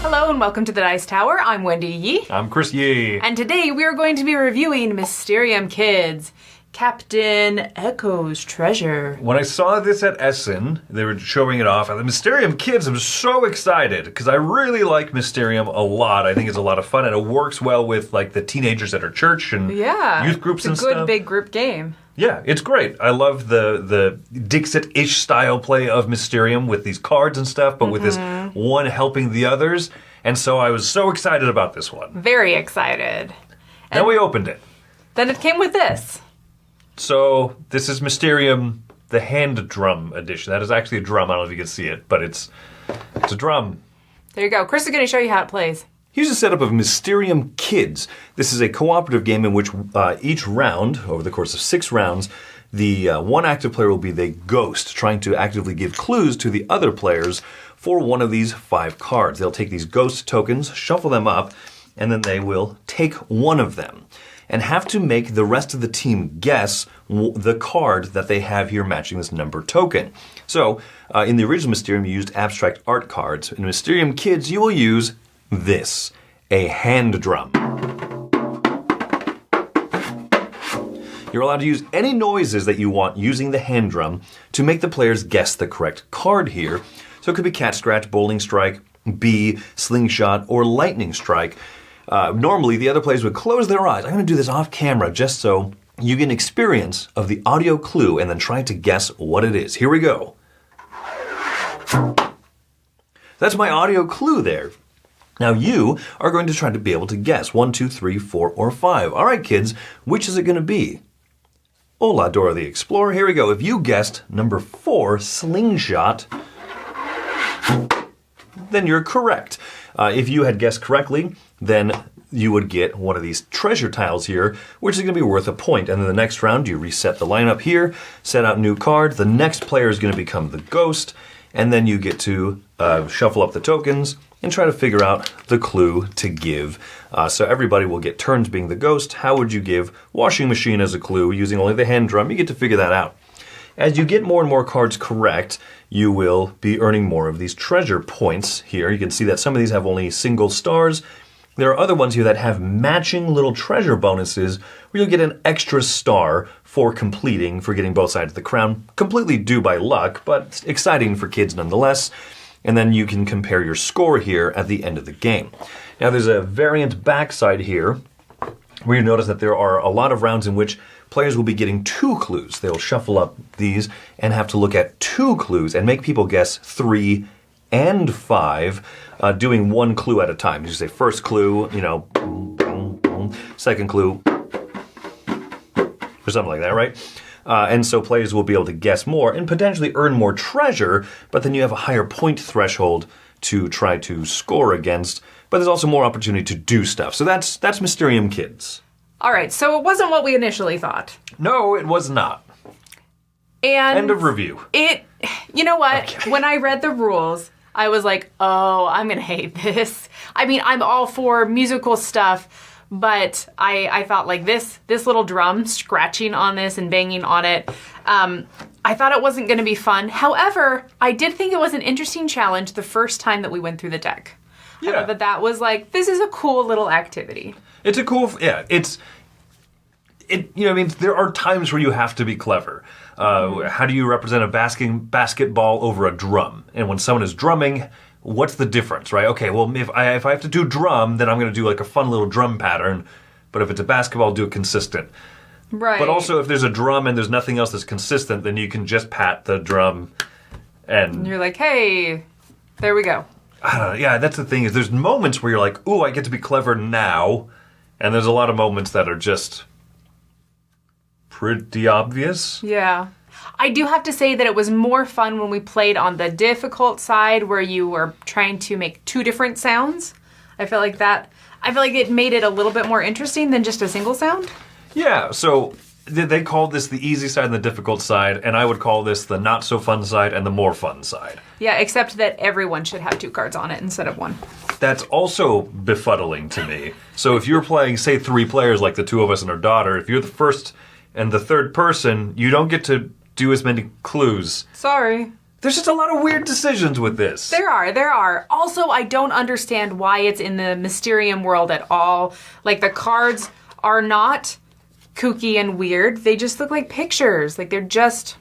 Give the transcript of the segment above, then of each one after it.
Hello and welcome to the Dice Tower. I'm Wendy Yi. I'm Chris Yi. And today we are going to be reviewing Mysterium Kids, Captain Echo's Treasure. When I saw this at Essen, they were showing it off, and the Mysterium Kids, I'm so excited, because I really like Mysterium a lot. I think it's a lot of fun, and it works well with like the teenagers at our church and youth groups and stuff. It's a good big group game. Yeah, it's great. I love the Dixit-ish style play of Mysterium with these cards and stuff, but with this one helping the others. And so I was so excited about this one. Very excited. Then we opened it. Then it came with this. So this is Mysterium, the hand drum edition. That is actually a drum. I don't know if you can see it, but it's a drum. There you go. Chris is going to show you how it plays. Here's a setup of Mysterium Kids. This is a cooperative game in which each round, over the course of 6 rounds, the one active player will be the ghost, trying to actively give clues to the other players for one of these 5 cards. They'll take these ghost tokens, shuffle them up, and then they will take one of them and have to make the rest of the team guess the card that they have here matching this number token. So, in the original Mysterium, you used abstract art cards. In Mysterium Kids, you will use this, a hand drum. You're allowed to use any noises that you want using the hand drum to make the players guess the correct card here. So it could be cat scratch, bowling strike, bee, slingshot, or lightning strike. Normally, the other players would close their eyes. I'm going to do this off camera just so you get an experience of the audio clue and then try to guess what it is. Here we go. That's my audio clue there. Now you are going to try to be able to guess 1, 2, 3, 4, or 5. All right, kids, which is it going to be? Hola, Dora the Explorer. Here we go. If you guessed number 4, slingshot, then you're correct. If you had guessed correctly, then you would get one of these treasure tiles here, which is going to be worth a point. And then the next round, you reset the lineup here, set out new cards. The next player is going to become the ghost, and then you get to shuffle up the tokens and try to figure out the clue to give. So everybody will get turns being the ghost. How would you give washing machine as a clue using only the hand drum? You get to figure that out. As you get more and more cards correct, you will be earning more of these treasure points here. You can see that some of these have only single stars. There are other ones here that have matching little treasure bonuses where you'll get an extra star for completing, for getting both sides of the crown. Completely due by luck, but exciting for kids nonetheless. And then you can compare your score here at the end of the game. Now there's a variant backside here where you notice that there are a lot of rounds in which players will be getting 2 clues. They'll shuffle up these and have to look at 2 clues and make people guess 3 and 5, doing 1 clue at a time. You say first clue, boom, boom, boom. Second clue, or something like that, right? And so players will be able to guess more and potentially earn more treasure, but then you have a higher point threshold to try to score against, but there's also more opportunity to do stuff. So that's Mysterium Kids. All right, so it wasn't what we initially thought. No, it was not. And end of review. You know what? Okay. When I read the rules, I was like, oh, I'm going to hate this. I mean, I'm all for musical stuff, but I thought like this little drum scratching on this and banging on it, I thought it wasn't going to be fun. However, I did think it was an interesting challenge the first time that we went through the deck. Yeah. I thought that was like, this is a cool little activity. It's a cool, yeah, there are times where you have to be clever. How do you represent a basketball over a drum? And when someone is drumming, what's the difference, right? Okay, well, if I have to do drum, then I'm going to do like a fun little drum pattern. But if it's a basketball, do it consistent. Right. But also, if there's a drum and there's nothing else that's consistent, then you can just pat the drum and you're like, hey, there we go. I don't know. Yeah, that's the thing is there's moments where you're like, ooh, I get to be clever now. And there's a lot of moments that are just pretty obvious. Yeah. I do have to say that it was more fun when we played on the difficult side where you were trying to make 2 different sounds. I feel like it made it a little bit more interesting than just a single sound. Yeah, so they called this the easy side and the difficult side, and I would call this the not so fun side and the more fun side. Yeah, except that everyone should have 2 cards on it instead of 1. That's also befuddling to me. So if you're playing, say, 3 players like the 2 of us and our daughter, if you're the first and the third person, you don't get to do as many clues. Sorry. there's just a lot of weird decisions with this. There are. Also, I don't understand why it's in the Mysterium world at all. Like, the cards are not kooky and weird. They just look like pictures. Like, they're just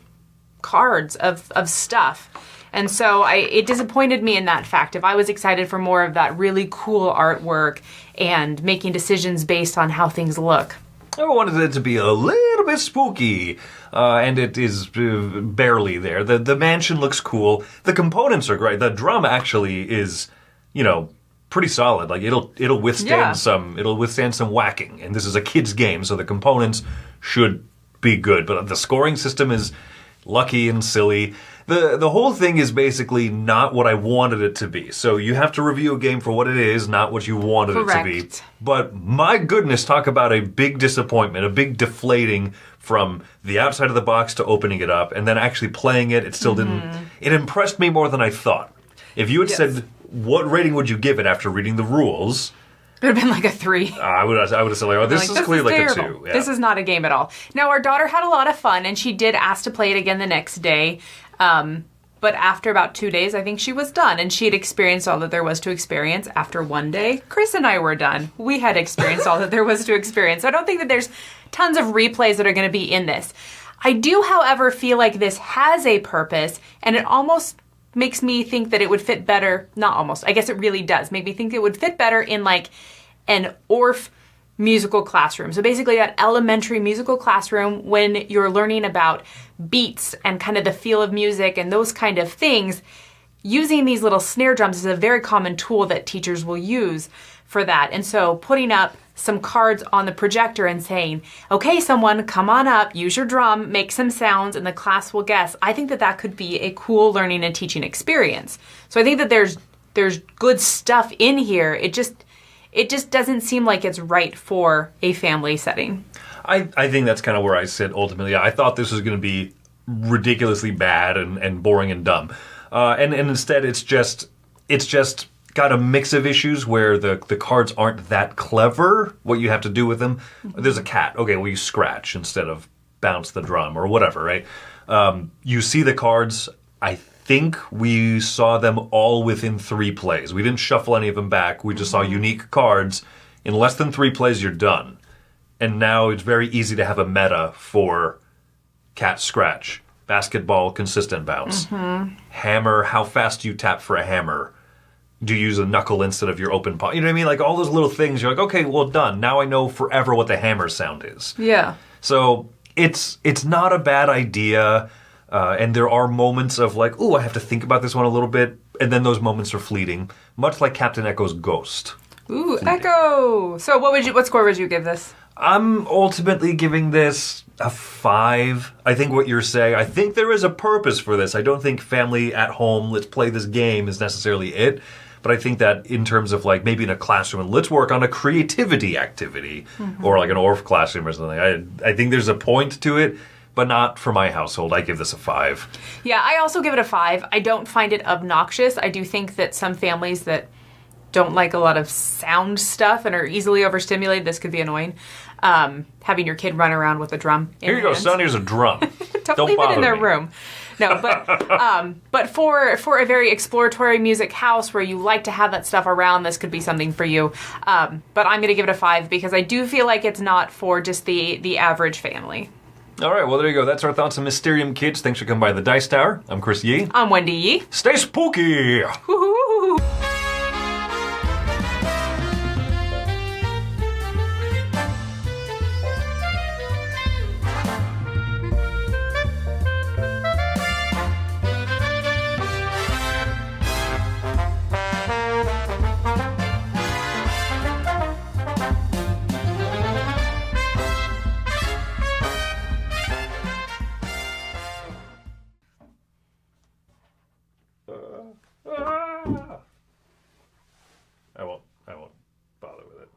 cards of stuff. And so it disappointed me in that fact. If I was excited for more of that really cool artwork and making decisions based on how things look. I wanted it to be a little bit spooky, and it is barely there. The mansion looks cool. The components are great. The drum actually is, pretty solid. Like it'll withstand some whacking. And this is a kid's game, so the components should be good. But the scoring system is lucky and silly. The whole thing is basically not what I wanted it to be. So you have to review a game for what it is, not what you wanted it to be. But my goodness, talk about a big disappointment, a big deflating from the outside of the box to opening it up and then actually playing it. It still didn't. It impressed me more than I thought. If you had said, what rating would you give it after reading the rules? It would have been like a 3. I would have said, this is clearly like a 2. Yeah. This is not a game at all. Now, our daughter had a lot of fun, and she did ask to play it again the next day. But after about 2 days, I think she was done, and she had experienced all that there was to experience. After one day, Chris and I were done. We had experienced all that there was to experience. So I don't think that there's tons of replays that are going to be in this. I do, however, feel like this has a purpose, and it almost makes me think that it would fit better. Not almost. I guess it really does make me think it would fit better in like an ORF musical classroom. So basically that elementary musical classroom when you're learning about beats and kind of the feel of music and those kind of things, using these little snare drums is a very common tool that teachers will use for that. And so putting up some cards on the projector and saying, okay, someone come on up, use your drum, make some sounds, and the class will guess. I think that that could be a cool learning and teaching experience. So I think that there's good stuff in here. It just doesn't seem like it's right for a family setting. I think that's kind of where I sit ultimately. I thought this was going to be ridiculously bad and boring and dumb. And instead it's just got a mix of issues where the cards aren't that clever, what you have to do with them. There's a cat. Okay, well, you scratch instead of bounce the drum or whatever, right? You see the cards. I think we saw them all within 3 plays. We didn't shuffle any of them back. We just saw unique cards. In less than 3 plays, you're done. And now it's very easy to have a meta for cat scratch, basketball, consistent bounce, hammer, how fast do you tap for a hammer? Do you use a knuckle instead of your open palm? You know what I mean? Like all those little things, you're like, okay, well, done. Now I know forever what the hammer sound is. Yeah. So it's not a bad idea. And there are moments of like, ooh, I have to think about this one a little bit. And then those moments are fleeting, much like Captain Echo's Ghost. Ooh, fleeting. Echo! So what score would you give this? I'm ultimately giving this a 5. I think what you're saying, I think there is a purpose for this. I don't think family at home, let's play this game is necessarily it. But I think that in terms of like maybe in a classroom, let's work on a creativity activity or like an ORF classroom or something. I think there's a point to it. But not for my household. I give this a 5. Yeah, I also give it a 5. I don't find it obnoxious. I do think that some families that don't like a lot of sound stuff and are easily overstimulated, this could be annoying. Having your kid run around with a drum in Here you go, son, here's a drum. Don't leave it in their room. No, but for a very exploratory music house where you like to have that stuff around, this could be something for you. But I'm going to give it a 5 because I do feel like it's not for just the average family. All right, well, there you go. That's our thoughts on Mysterium, kids. Thanks for coming by the Dice Tower. I'm Chris Yi. I'm Wendy Yi. Stay spooky! Woo.